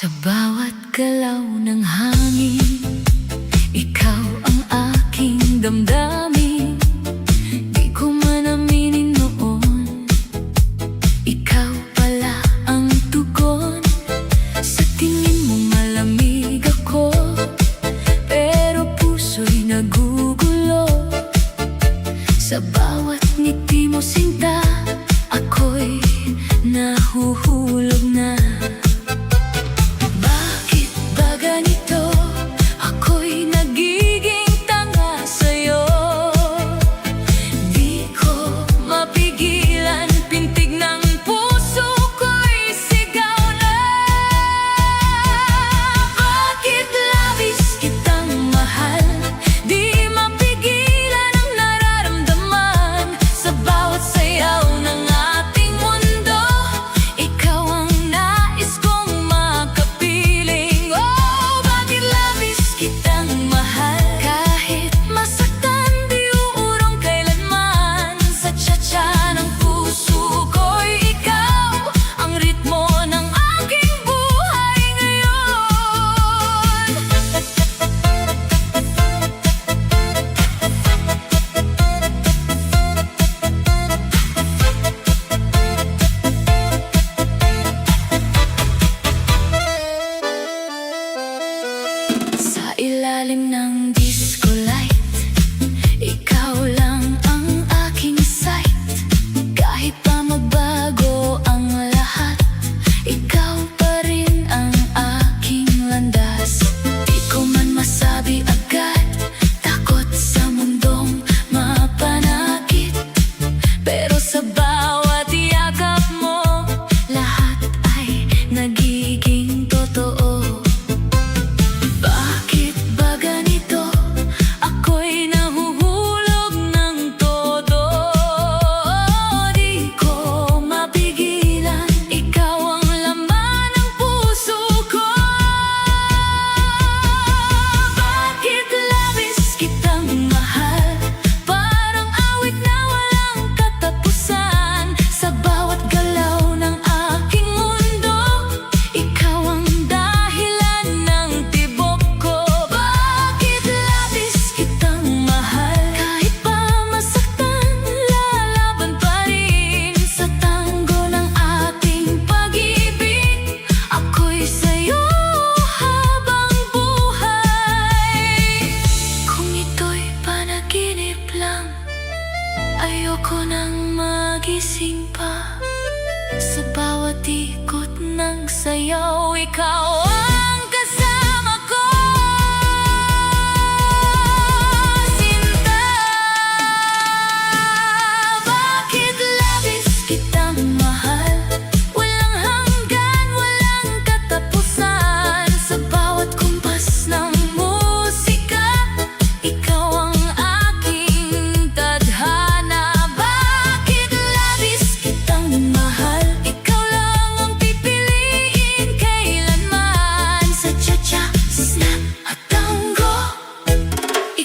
Sa bawat galaw ng hangin, ikaw ang aking damdamin. Di ko man aminin noon, ikaw pala ang tugon. Sa tingin mo malamig ako, pero puso'y nagugulo. Sa bawat ngiti mo sinta, ako'y nahuhulog na. Ilalim ng disco light, ikaw lang ang aking sight. Kahit pa magbago ang lahat, ikaw pa rin ang aking landas. Di ko man masabi agad, takot sa mundong mapanakit. Pero sa bawat yakap mo, lahat ay nagiging totoo. Ayoko nang magising pa. Sa bawat ikot ng sayaw, ikaw